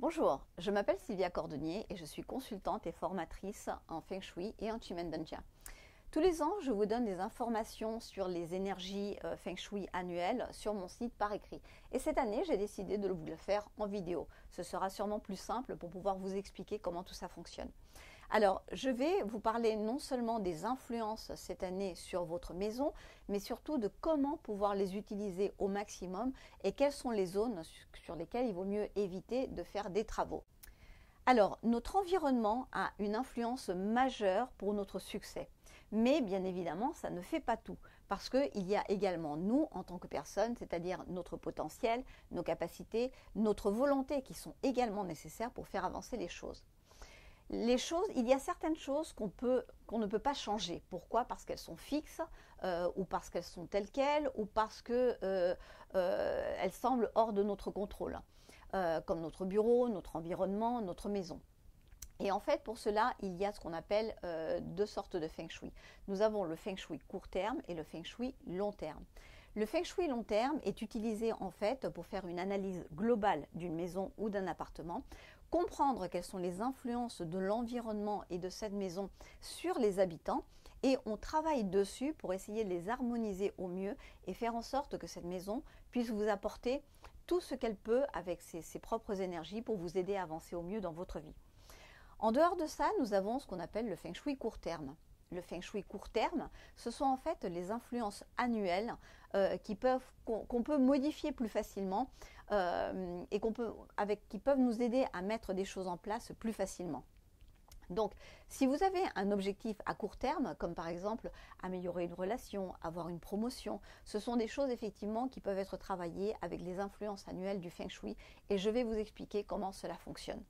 Bonjour, je m'appelle Sylvia Cordonnier et je suis consultante et formatrice en Feng Shui et en Chimendanja. Tous les ans, je vous donne des informations sur les énergies Feng Shui annuelles sur mon site par écrit. Et cette année, j'ai décidé de vous le faire en vidéo. Ce sera sûrement plus simple pour pouvoir vous expliquer comment tout ça fonctionne. Alors, je vais vous parler non seulement des influences cette année sur votre maison, mais surtout de comment pouvoir les utiliser au maximum et quelles sont les zones sur lesquelles il vaut mieux éviter de faire des travaux. Alors, notre environnement a une influence majeure pour notre succès. Mais bien évidemment, ça ne fait pas tout, parce qu'il y a également nous en tant que personnes, c'est-à-dire notre potentiel, nos capacités, notre volonté qui sont également nécessaires pour faire avancer les choses. Il y a certaines choses qu'on ne peut pas changer. Pourquoi? Parce qu'elles sont fixes, ou parce qu'elles sont telles quelles, ou parce qu'elles semblent hors de notre contrôle, comme notre bureau, notre environnement, notre maison. Et en fait, pour cela, il y a ce qu'on appelle deux sortes de Feng Shui. Nous avons le Feng Shui court terme et le Feng Shui long terme. Le Feng Shui long terme est utilisé en fait pour faire une analyse globale d'une maison ou d'un appartement, comprendre quelles sont les influences de l'environnement et de cette maison sur les habitants, et on travaille dessus pour essayer de les harmoniser au mieux et faire en sorte que cette maison puisse vous apporter tout ce qu'elle peut avec ses propres énergies pour vous aider à avancer au mieux dans votre vie. En dehors de ça, nous avons ce qu'on appelle le Feng Shui court terme. Le Feng Shui court terme, ce sont en fait les influences annuelles qu'on peut modifier plus facilement et qui peuvent nous aider à mettre des choses en place plus facilement. Donc, si vous avez un objectif à court terme, comme par exemple améliorer une relation, avoir une promotion, ce sont des choses effectivement qui peuvent être travaillées avec les influences annuelles du Feng Shui et je vais vous expliquer comment cela fonctionne.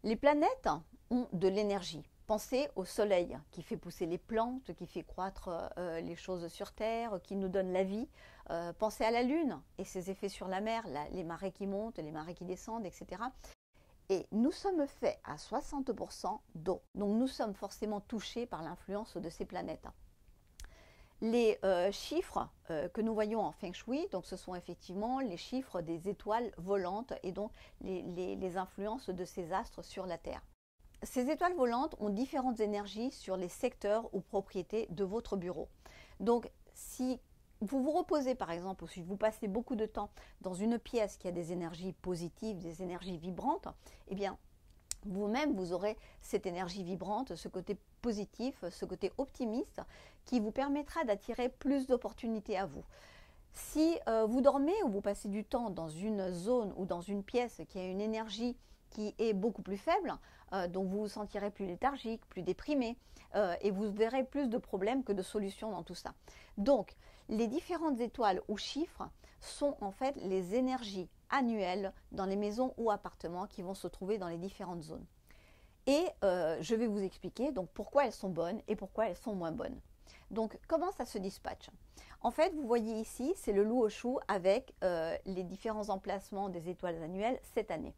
Les planètes ont de l'énergie. Pensez au soleil qui fait pousser les plantes, qui fait croître les choses sur Terre, qui nous donne la vie. Pensez à la Lune et ses effets sur la mer, les marées qui montent, les marées qui descendent, etc. Et nous sommes faits à 60% d'eau. Donc nous sommes forcément touchés par l'influence de ces planètes. Les chiffres que nous voyons en Feng Shui, donc ce sont effectivement les chiffres des étoiles volantes et donc les influences de ces astres sur la Terre. Ces étoiles volantes ont différentes énergies sur les secteurs ou propriétés de votre bureau. Donc, si vous vous reposez par exemple, ou si vous passez beaucoup de temps dans une pièce qui a des énergies positives, des énergies vibrantes, eh bien, vous-même, vous aurez cette énergie vibrante, ce côté positif, ce côté optimiste qui vous permettra d'attirer plus d'opportunités à vous. Si vous dormez ou vous passez du temps dans une zone ou dans une pièce qui a une énergie qui est beaucoup plus faible, donc vous vous sentirez plus léthargique, plus déprimé, et vous verrez plus de problèmes que de solutions dans tout ça. Donc, les différentes étoiles ou chiffres sont en fait les énergies annuelles dans les maisons ou appartements qui vont se trouver dans les différentes zones. Et je vais vous expliquer donc pourquoi elles sont bonnes et pourquoi elles sont moins bonnes. Donc, comment ça se dispatche? En fait, vous voyez ici, c'est le Luoshu avec les différents emplacements des étoiles annuelles cette année.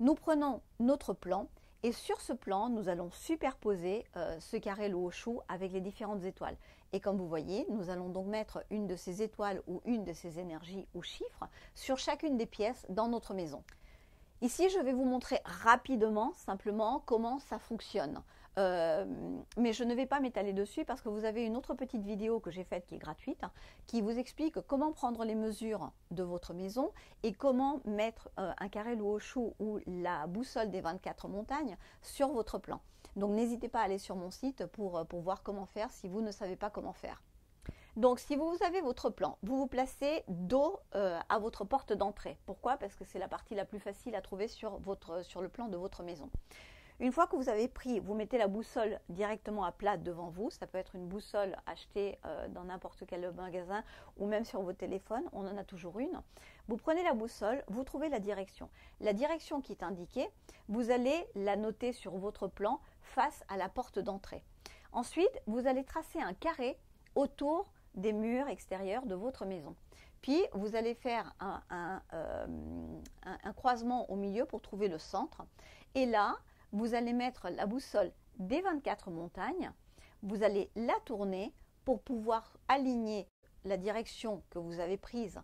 Nous prenons notre plan et sur ce plan, nous allons superposer ce carré Luoshu avec les différentes étoiles. Et comme vous voyez, nous allons donc mettre une de ces étoiles ou une de ces énergies ou chiffres sur chacune des pièces dans notre maison. Ici, je vais vous montrer rapidement, simplement, comment ça fonctionne. Mais je ne vais pas m'étaler dessus parce que vous avez une autre petite vidéo que j'ai faite qui est gratuite, qui vous explique comment prendre les mesures de votre maison et comment mettre un carré Luoshu ou la boussole des 24 montagnes sur votre plan. Donc n'hésitez pas à aller sur mon site pour voir comment faire si vous ne savez pas comment faire. Donc, si vous avez votre plan, vous vous placez dos à votre porte d'entrée. Pourquoi? Parce que c'est la partie la plus facile à trouver sur le plan de votre maison. Une fois que vous avez pris, vous mettez la boussole directement à plat devant vous. Ça peut être une boussole achetée dans n'importe quel magasin ou même sur vos téléphones. On en a toujours une. Vous prenez la boussole, vous trouvez la direction. La direction qui est indiquée, vous allez la noter sur votre plan face à la porte d'entrée. Ensuite, vous allez tracer un carré autour des murs extérieurs de votre maison. Puis, vous allez faire un croisement au milieu pour trouver le centre. Et là, vous allez mettre la boussole des 24 montagnes. Vous allez la tourner pour pouvoir aligner la direction que vous avez prise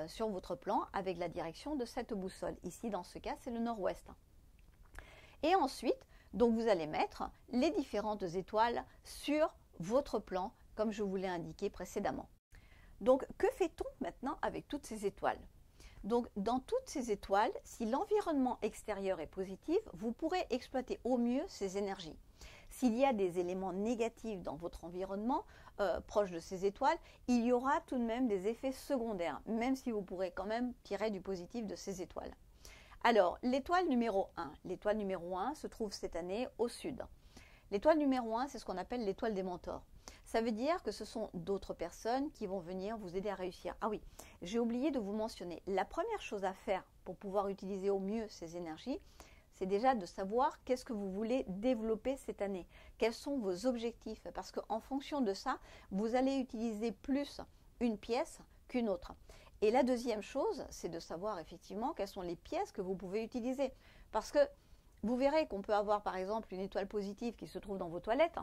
sur votre plan avec la direction de cette boussole. Ici, dans ce cas, c'est le nord-ouest. Et ensuite, donc vous allez mettre les différentes étoiles sur votre plan, comme je vous l'ai indiqué précédemment. Donc, que fait-on maintenant avec toutes ces étoiles? Donc, dans toutes ces étoiles, si l'environnement extérieur est positif, vous pourrez exploiter au mieux ces énergies. S'il y a des éléments négatifs dans votre environnement, proche de ces étoiles, il y aura tout de même des effets secondaires, même si vous pourrez quand même tirer du positif de ces étoiles. Alors, l'étoile numéro 1. L'étoile numéro 1 se trouve cette année au sud. L'étoile numéro 1, c'est ce qu'on appelle l'étoile des mentors. Ça veut dire que ce sont d'autres personnes qui vont venir vous aider à réussir. Ah oui, j'ai oublié de vous mentionner, la première chose à faire pour pouvoir utiliser au mieux ces énergies, c'est déjà de savoir qu'est-ce que vous voulez développer cette année. Quels sont vos objectifs? Parce qu'en fonction de ça, vous allez utiliser plus une pièce qu'une autre. Et la deuxième chose, c'est de savoir effectivement quelles sont les pièces que vous pouvez utiliser. Parce que vous verrez qu'on peut avoir par exemple une étoile positive qui se trouve dans vos toilettes.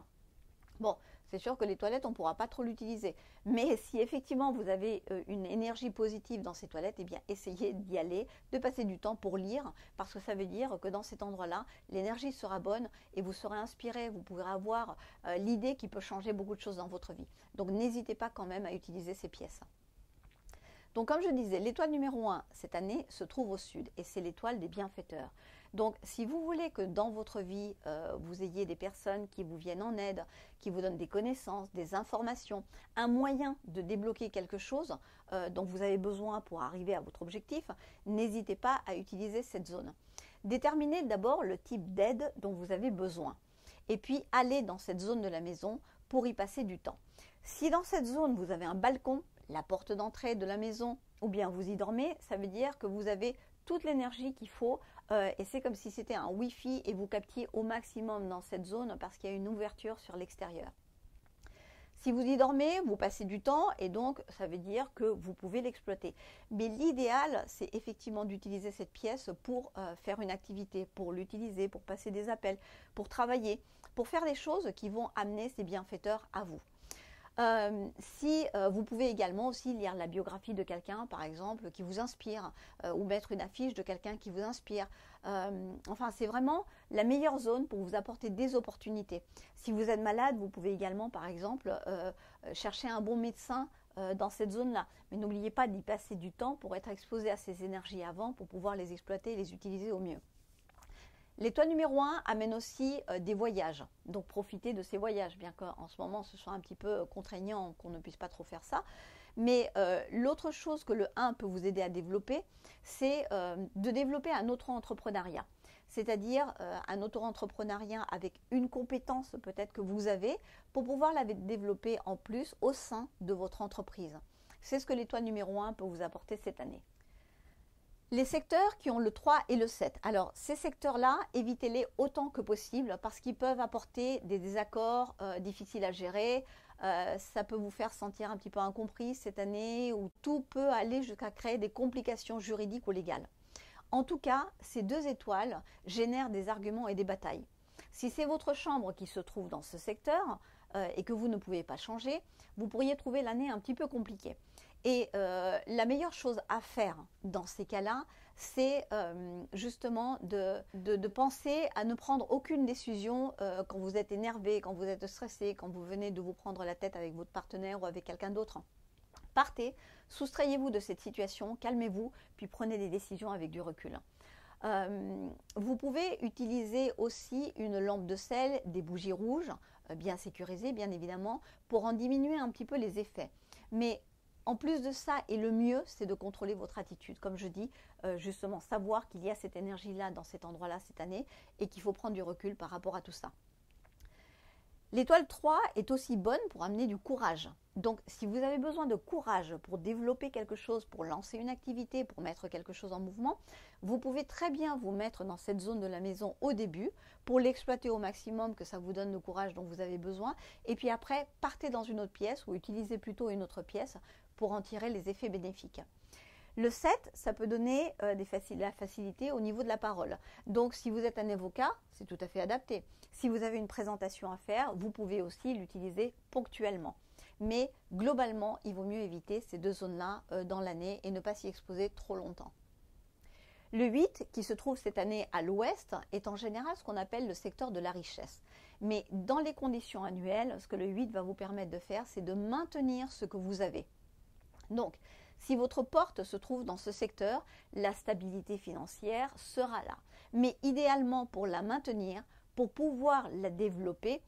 Bon, c'est sûr que les toilettes, on ne pourra pas trop l'utiliser. Mais si effectivement vous avez une énergie positive dans ces toilettes, eh bien essayez d'y aller, de passer du temps pour lire, parce que ça veut dire que dans cet endroit-là, l'énergie sera bonne et vous serez inspiré, vous pourrez avoir l'idée qui peut changer beaucoup de choses dans votre vie. Donc n'hésitez pas quand même à utiliser ces pièces. Donc comme je disais, l'étoile numéro 1 cette année se trouve au sud et c'est l'étoile des bienfaiteurs. Donc si vous voulez que dans votre vie, vous ayez des personnes qui vous viennent en aide, qui vous donnent des connaissances, des informations, un moyen de débloquer quelque chose dont vous avez besoin pour arriver à votre objectif, n'hésitez pas à utiliser cette zone. Déterminez d'abord le type d'aide dont vous avez besoin et puis allez dans cette zone de la maison pour y passer du temps. Si dans cette zone vous avez un balcon, la porte d'entrée de la maison ou bien vous y dormez, ça veut dire que vous avez toute l'énergie qu'il faut et c'est comme si c'était un Wi-Fi et vous captiez au maximum dans cette zone parce qu'il y a une ouverture sur l'extérieur. Si vous y dormez, vous passez du temps et donc ça veut dire que vous pouvez l'exploiter. Mais l'idéal, c'est effectivement d'utiliser cette pièce pour faire une activité, pour l'utiliser, pour passer des appels, pour travailler, pour faire des choses qui vont amener ces bienfaiteurs à vous. Vous pouvez également aussi lire la biographie de quelqu'un, par exemple, qui vous inspire, ou mettre une affiche de quelqu'un qui vous inspire. Enfin, c'est vraiment la meilleure zone pour vous apporter des opportunités. Si vous êtes malade, vous pouvez également, par exemple, chercher un bon médecin dans cette zone-là. Mais n'oubliez pas d'y passer du temps pour être exposé à ces énergies avant, pour pouvoir les exploiter et les utiliser au mieux. L'étoile numéro 1 amène aussi des voyages, donc profitez de ces voyages, bien qu'en ce moment ce soit un petit peu contraignant qu'on ne puisse pas trop faire ça. Mais l'autre chose que le 1 peut vous aider à développer, c'est de développer un auto-entrepreneuriat. C'est-à-dire un auto-entrepreneuriat avec une compétence peut-être que vous avez pour pouvoir la développer en plus au sein de votre entreprise. C'est ce que l'étoile numéro 1 peut vous apporter cette année. Les secteurs qui ont le 3 et le 7. Alors, ces secteurs-là, évitez-les autant que possible parce qu'ils peuvent apporter des désaccords difficiles à gérer. Ça peut vous faire sentir un petit peu incompris cette année où tout peut aller jusqu'à créer des complications juridiques ou légales. En tout cas, ces deux étoiles génèrent des arguments et des batailles. Si c'est votre chambre qui se trouve dans ce secteur et que vous ne pouvez pas changer, vous pourriez trouver l'année un petit peu compliquée. Et la meilleure chose à faire dans ces cas-là, c'est justement de penser à ne prendre aucune décision quand vous êtes énervé, quand vous êtes stressé, quand vous venez de vous prendre la tête avec votre partenaire ou avec quelqu'un d'autre. Partez, soustrayez-vous de cette situation, calmez-vous, puis prenez des décisions avec du recul. Vous pouvez utiliser aussi une lampe de sel, des bougies rouges, bien sécurisées bien évidemment, pour en diminuer un petit peu les effets. Mais en plus de ça, et le mieux, c'est de contrôler votre attitude. Comme je dis, justement, savoir qu'il y a cette énergie-là dans cet endroit-là cette année et qu'il faut prendre du recul par rapport à tout ça. L'étoile 3 est aussi bonne pour amener du courage. Donc, si vous avez besoin de courage pour développer quelque chose, pour lancer une activité, pour mettre quelque chose en mouvement, vous pouvez très bien vous mettre dans cette zone de la maison au début pour l'exploiter au maximum, que ça vous donne le courage dont vous avez besoin. Et puis après, partez dans une autre pièce ou utilisez plutôt une autre pièce pour en tirer les effets bénéfiques. Le 7, ça peut donner la facilité au niveau de la parole. Donc, si vous êtes un avocat, c'est tout à fait adapté. Si vous avez une présentation à faire, vous pouvez aussi l'utiliser ponctuellement. mais globalement, il vaut mieux éviter ces deux zones-là dans l'année et ne pas s'y exposer trop longtemps. Le 8, qui se trouve cette année à l'ouest, est en général ce qu'on appelle le secteur de la richesse. Mais dans les conditions annuelles, ce que le 8 va vous permettre de faire, c'est de maintenir ce que vous avez. Donc, si votre porte se trouve dans ce secteur, la stabilité financière sera là. Mais idéalement, pour la maintenir, pour pouvoir la développer,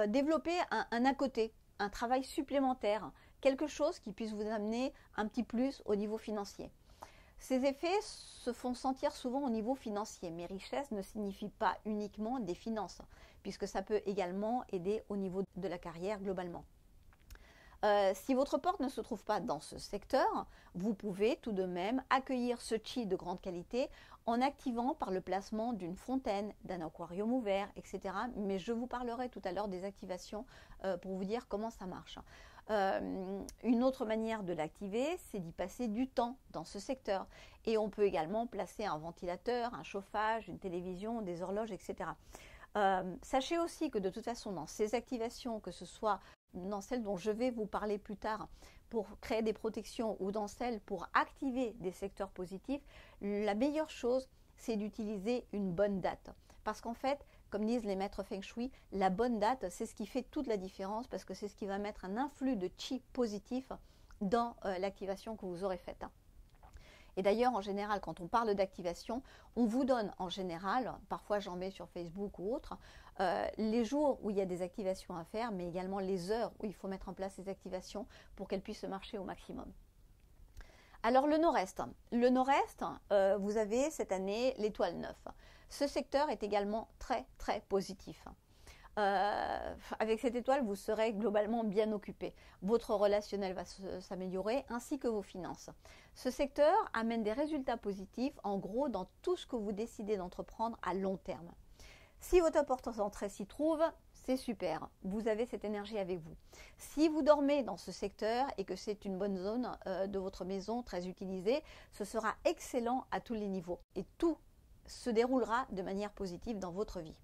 développer un à côté, un travail supplémentaire, quelque chose qui puisse vous amener un petit plus au niveau financier. Ces effets se font sentir souvent au niveau financier, mais richesse ne signifie pas uniquement des finances, puisque ça peut également aider au niveau de la carrière globalement. Si votre porte ne se trouve pas dans ce secteur, vous pouvez tout de même accueillir ce chi de grande qualité en activant par le placement d'une fontaine, d'un aquarium ouvert, etc. Mais je vous parlerai tout à l'heure des activations pour vous dire comment ça marche. Une autre manière de l'activer, c'est d'y passer du temps dans ce secteur. Et on peut également placer un ventilateur, un chauffage, une télévision, des horloges, etc. Sachez aussi que de toute façon, dans ces activations, que ce soit dans celles dont je vais vous parler plus tard pour créer des protections ou dans celles pour activer des secteurs positifs, la meilleure chose, c'est d'utiliser une bonne date. Parce qu'en fait, comme disent les maîtres Feng Shui, la bonne date, c'est ce qui fait toute la différence parce que c'est ce qui va mettre un influx de chi positif dans l'activation que vous aurez faite. Et d'ailleurs, en général, quand on parle d'activation, on vous donne en général, parfois j'en mets sur Facebook ou autre, les jours où il y a des activations à faire, mais également les heures où il faut mettre en place ces activations pour qu'elles puissent marcher au maximum. Alors le nord-est. Le nord-est, vous avez cette année l'étoile 9. Ce secteur est également très très positif. Avec cette étoile, vous serez globalement bien occupé. Votre relationnel va s'améliorer ainsi que vos finances. Ce secteur amène des résultats positifs en gros dans tout ce que vous décidez d'entreprendre à long terme. Si votre porte d'entrée s'y trouve, c'est super, vous avez cette énergie avec vous. Si vous dormez dans ce secteur et que c'est une bonne zone de votre maison très utilisée, ce sera excellent à tous les niveaux et tout se déroulera de manière positive dans votre vie.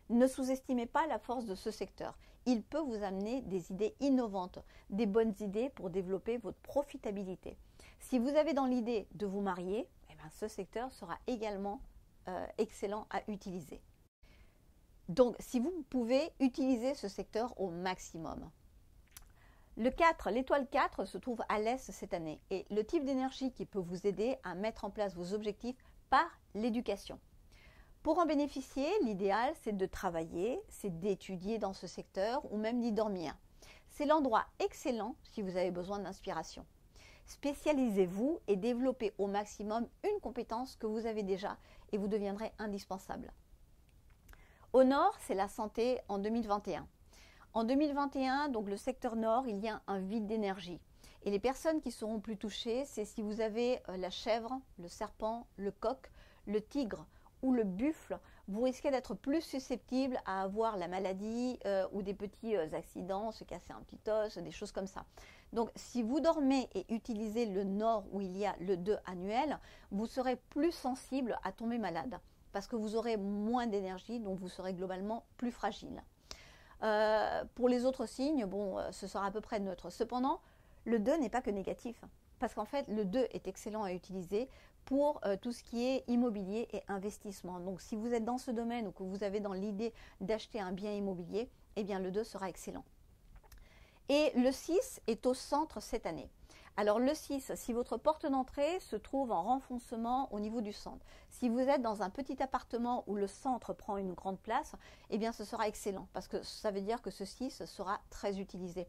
Ne sous-estimez pas la force de ce secteur. Il peut vous amener des idées innovantes, des bonnes idées pour développer votre profitabilité. Si vous avez dans l'idée de vous marier, eh bien, ce secteur sera également excellent à utiliser. Donc, si vous pouvez utiliser ce secteur au maximum. Le 4, l'étoile 4 se trouve à l'est cette année et le type d'énergie qui peut vous aider à mettre en place vos objectifs par l'éducation. Pour en bénéficier, l'idéal, c'est de travailler, c'est d'étudier dans ce secteur ou même d'y dormir. C'est l'endroit excellent si vous avez besoin d'inspiration. Spécialisez-vous et développez au maximum une compétence que vous avez déjà et vous deviendrez indispensable. Au nord, c'est la santé en 2021. En 2021, donc le secteur nord, il y a un vide d'énergie. Et les personnes qui seront plus touchées, c'est si vous avez la chèvre, le serpent, le coq, le tigre ou le buffle, vous risquez d'être plus susceptible à avoir la maladie ou des petits accidents, se casser un petit os, des choses comme ça. Donc si vous dormez et utilisez le nord où il y a le 2 annuel, vous serez plus sensible à tomber malade parce que vous aurez moins d'énergie, donc vous serez globalement plus fragile. Pour les autres signes, bon, ce sera à peu près neutre. Cependant, le 2 n'est pas que négatif, parce qu'en fait, le 2 est excellent à utiliser pour tout ce qui est immobilier et investissement. Donc, si vous êtes dans ce domaine ou que vous avez dans l'idée d'acheter un bien immobilier, eh bien, le 2 sera excellent. Et le 6 est au centre cette année. Alors, le 6, si votre porte d'entrée se trouve en renfoncement au niveau du centre, si vous êtes dans un petit appartement où le centre prend une grande place, eh bien, ce sera excellent parce que ça veut dire que ce 6 sera très utilisé.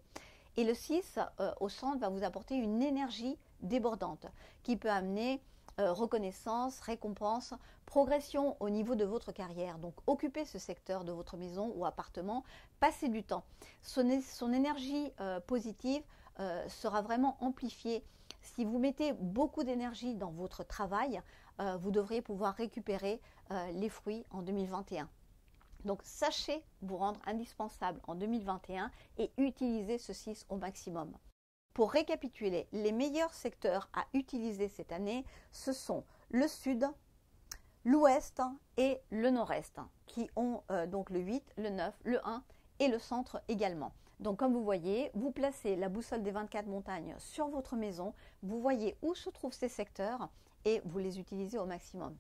Et le 6 au centre va vous apporter une énergie débordante qui peut amener reconnaissance, récompense, progression au niveau de votre carrière. Donc occupez ce secteur de votre maison ou appartement, passez du temps. Son énergie positive sera vraiment amplifiée. Si vous mettez beaucoup d'énergie dans votre travail, vous devriez pouvoir récupérer les fruits en 2021. Donc sachez vous rendre indispensable en 2021 et utilisez ce 6 au maximum. Pour récapituler, les meilleurs secteurs à utiliser cette année, ce sont le sud, l'ouest et le nord-est, qui ont donc le 8, le 9, le 1 et le centre également. Donc comme vous voyez, vous placez la boussole des 24 montagnes sur votre maison, vous voyez où se trouvent ces secteurs et vous les utilisez au maximum.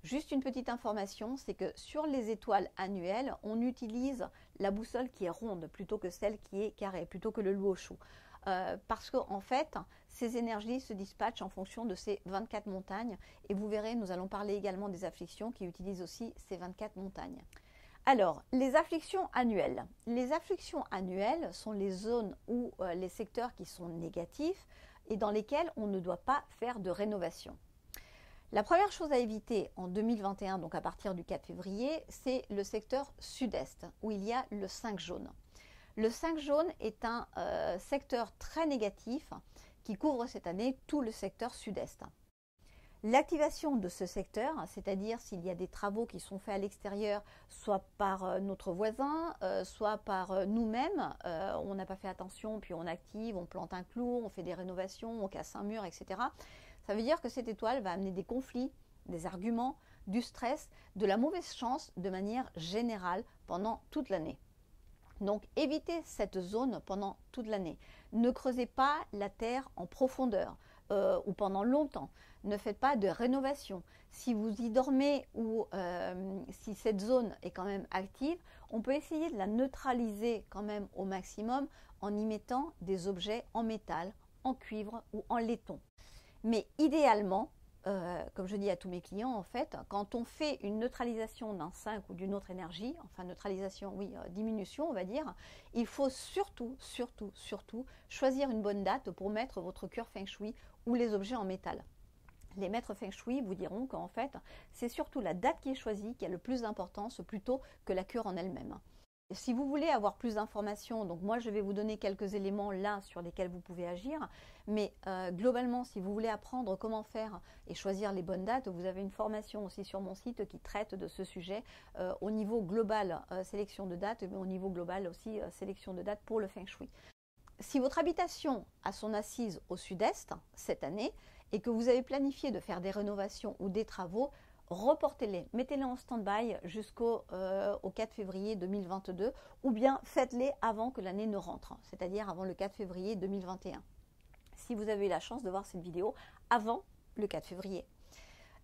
Juste une petite information, c'est que sur les étoiles annuelles, on utilise la boussole qui est ronde plutôt que celle qui est carrée, plutôt que le luoshu. Parce qu'en fait, ces énergies se dispatchent en fonction de ces 24 montagnes. Et vous verrez, nous allons parler également des afflictions qui utilisent aussi ces 24 montagnes. Alors, les afflictions annuelles. Les afflictions annuelles sont les zones ou les secteurs qui sont négatifs et dans lesquels on ne doit pas faire de rénovation. La première chose à éviter en 2021, donc à partir du 4 février, c'est le secteur sud-est, où il y a le 5 jaune. Le 5 jaune est un secteur très négatif qui couvre cette année tout le secteur sud-est. L'activation de ce secteur, c'est-à-dire s'il y a des travaux qui sont faits à l'extérieur, soit par notre voisin, soit par nous-mêmes, on n'a pas fait attention, puis on active, on plante un clou, on fait des rénovations, on casse un mur, etc. Ça veut dire que cette étoile va amener des conflits, des arguments, du stress, de la mauvaise chance de manière générale pendant toute l'année. Donc évitez cette zone pendant toute l'année. Ne creusez pas la terre en profondeur ou pendant longtemps. Ne faites pas de rénovation. Si vous y dormez ou si cette zone est quand même active, on peut essayer de la neutraliser quand même au maximum en y mettant des objets en métal, en cuivre ou en laiton. Mais idéalement, comme je dis à tous mes clients, en fait, quand on fait une neutralisation d'un 5 ou d'une autre énergie, enfin neutralisation, oui, diminution, on va dire, il faut surtout choisir une bonne date pour mettre votre cure Feng Shui ou les objets en métal. Les maîtres Feng Shui vous diront qu'en fait, c'est surtout la date qui est choisie qui a le plus d'importance plutôt que la cure en elle-même. Si vous voulez avoir plus d'informations, donc moi je vais vous donner quelques éléments là sur lesquels vous pouvez agir, mais globalement si vous voulez apprendre comment faire et choisir les bonnes dates, vous avez une formation aussi sur mon site qui traite de ce sujet au niveau global, sélection de dates, mais au niveau global aussi sélection de dates pour le Feng Shui. Si votre habitation a son assise au sud-est cette année et que vous avez planifié de faire des rénovations ou des travaux, reportez-les, mettez-les en stand-by jusqu'au 4 février 2022 ou bien faites-les avant que l'année ne rentre, c'est-à-dire avant le 4 février 2021. Si vous avez eu la chance de voir cette vidéo avant le 4 février.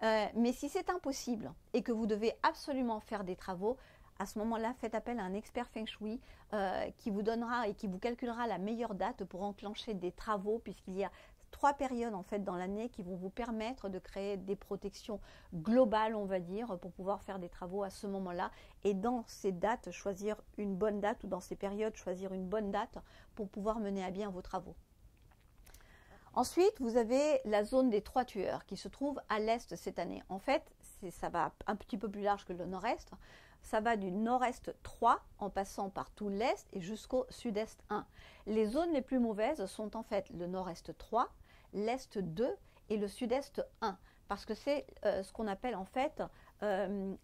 Mais si c'est impossible et que vous devez absolument faire des travaux, à ce moment-là, faites appel à un expert Feng Shui qui vous donnera et qui vous calculera la meilleure date pour enclencher des travaux puisqu'il y a 3 périodes en fait dans l'année qui vont vous permettre de créer des protections globales, on va dire, pour pouvoir faire des travaux à ce moment-là. Et dans ces dates, choisir une bonne date ou dans ces périodes, choisir une bonne date pour pouvoir mener à bien vos travaux. Ensuite, vous avez la zone des 3 tueurs qui se trouve à l'est cette année. En fait, ça va un petit peu plus large que le nord-est. Ça va du nord-est 3 en passant par tout l'est et jusqu'au sud-est 1. Les zones les plus mauvaises sont en fait le nord-est 3, l'est 2 et le sud-est 1. Parce que c'est ce qu'on appelle en fait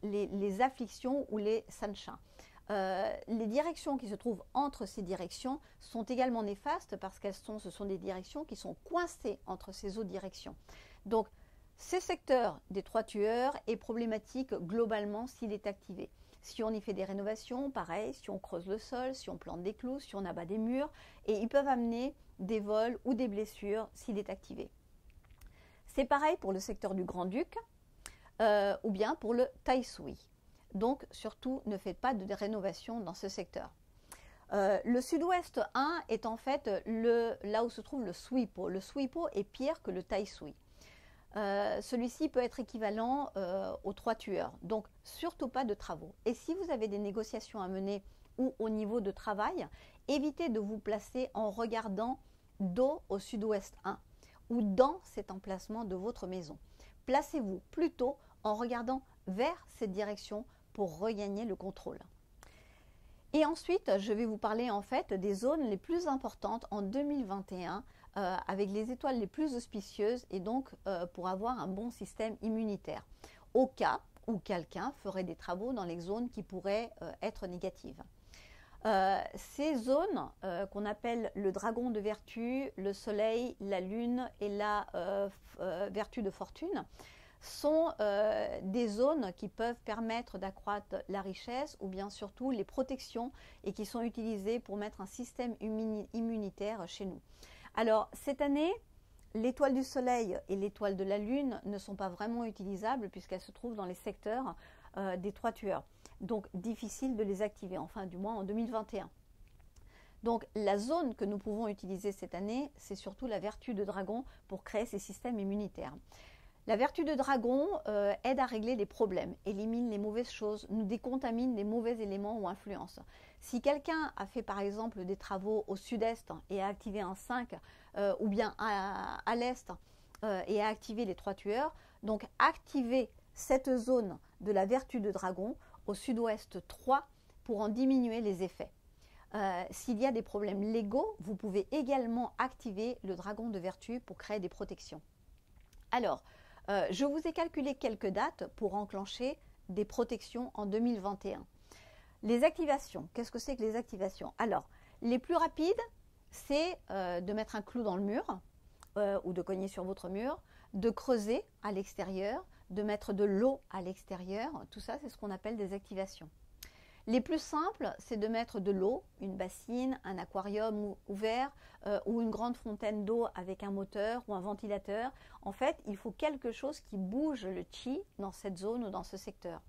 les afflictions ou les sanshins. Les directions qui se trouvent entre ces directions sont également néfastes parce que ce sont des directions qui sont coincées entre ces autres directions. Donc, ces secteurs des 3 tueurs est problématique globalement s'il est activé. Si on y fait des rénovations, pareil, si on creuse le sol, si on plante des clous, si on abat des murs, et ils peuvent amener des vols ou des blessures s'il est activé. C'est pareil pour le secteur du Grand-Duc ou bien pour le Tai Sui. Donc, surtout, ne faites pas de rénovation dans ce secteur. Le sud-ouest 1 est en fait là où se trouve le Suipo. Le Suipo est pire que le Tai Sui. Celui-ci peut être équivalent aux 3 tueurs. Donc, surtout pas de travaux. Et si vous avez des négociations à mener ou au niveau de travail, évitez de vous placer en regardant dos au sud-ouest 1 ou dans cet emplacement de votre maison. Placez-vous plutôt en regardant vers cette direction pour regagner le contrôle. Et ensuite, je vais vous parler en fait des zones les plus importantes en 2021 avec les étoiles les plus auspicieuses et donc pour avoir un bon système immunitaire. Au cas où quelqu'un ferait des travaux dans les zones qui pourraient être négatives. Ces zones qu'on appelle le dragon de vertu, le soleil, la lune et la vertu de fortune sont des zones qui peuvent permettre d'accroître la richesse ou bien surtout les protections et qui sont utilisées pour mettre un système immunitaire chez nous. Alors cette année, l'étoile du soleil et l'étoile de la lune ne sont pas vraiment utilisables puisqu'elles se trouvent dans les secteurs des trois tueurs. Donc difficile de les activer, enfin du moins en 2021. Donc la zone que nous pouvons utiliser cette année, c'est surtout la vertu de dragon pour créer ces systèmes immunitaires. La vertu de dragon aide à régler les problèmes, élimine les mauvaises choses, nous décontamine les mauvais éléments ou influences. Si quelqu'un a fait par exemple des travaux au sud-est et a activé un 5, ou bien à l'est et a activé les trois tueurs, donc activer cette zone de la vertu de dragon au sud-ouest 3 pour en diminuer les effets. S'il y a des problèmes légaux, vous pouvez également activer le dragon de vertu pour créer des protections. Alors, je vous ai calculé quelques dates pour enclencher des protections en 2021. Les activations, qu'est-ce que c'est que les activations? Alors, les plus rapides, c'est de mettre un clou dans le mur ou de cogner sur votre mur, de creuser à l'extérieur, de mettre de l'eau à l'extérieur. Tout ça, c'est ce qu'on appelle des activations. Les plus simples, c'est de mettre de l'eau, une bassine, un aquarium ouvert ou une grande fontaine d'eau avec un moteur ou un ventilateur. En fait, il faut quelque chose qui bouge le chi dans cette zone ou dans ce secteur.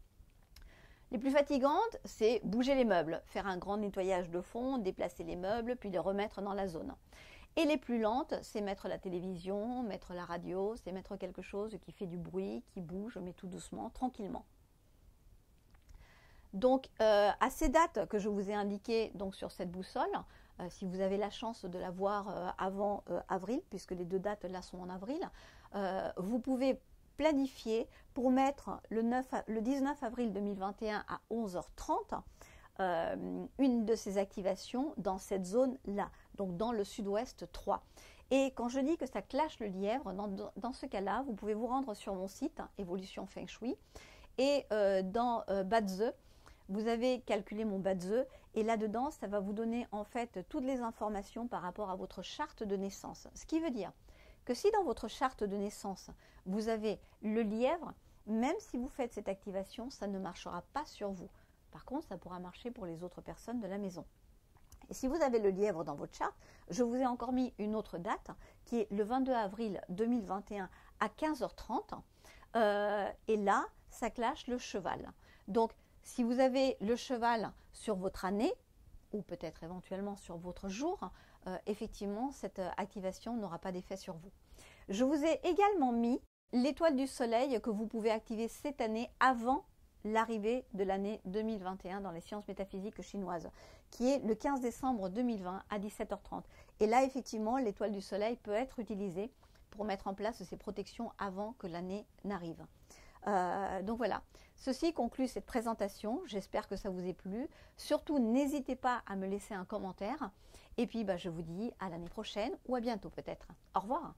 Les plus fatigantes, c'est bouger les meubles, faire un grand nettoyage de fond, déplacer les meubles, puis les remettre dans la zone. Et les plus lentes, c'est mettre la télévision, mettre la radio, c'est mettre quelque chose qui fait du bruit, qui bouge, mais tout doucement, tranquillement. Donc, à ces dates que je vous ai indiquées donc, sur cette boussole, si vous avez la chance de la voir avant avril, puisque les deux dates là sont en avril, vous pouvez planifier pour mettre le 19 avril 2021 à 11h30 une de ces activations dans cette zone-là, donc dans le sud-ouest 3. Et quand je dis que ça clash le lièvre, dans ce cas-là, vous pouvez vous rendre sur mon site, Évolution Feng Shui, et dans Badze, vous avez calculé mon Badze, et là-dedans, ça va vous donner en fait toutes les informations par rapport à votre charte de naissance. Ce qui veut dire que si dans votre charte de naissance, vous avez le lièvre, même si vous faites cette activation, ça ne marchera pas sur vous. Par contre, ça pourra marcher pour les autres personnes de la maison. Et si vous avez le lièvre dans votre charte, je vous ai encore mis une autre date qui est le 22 avril 2021 à 15h30. Et là, ça clash le cheval. Donc, si vous avez le cheval sur votre année, ou peut-être éventuellement sur votre jour, effectivement, cette activation n'aura pas d'effet sur vous. Je vous ai également mis l'étoile du soleil que vous pouvez activer cette année avant l'arrivée de l'année 2021 dans les sciences métaphysiques chinoises, qui est le 15 décembre 2020 à 17h30. Et là, effectivement, l'étoile du soleil peut être utilisée pour mettre en place ces protections avant que l'année n'arrive. Donc voilà, ceci conclut cette présentation. J'espère que ça vous ait plu. Surtout, n'hésitez pas à me laisser un commentaire. Et puis, je vous dis à l'année prochaine ou à bientôt peut-être. Au revoir.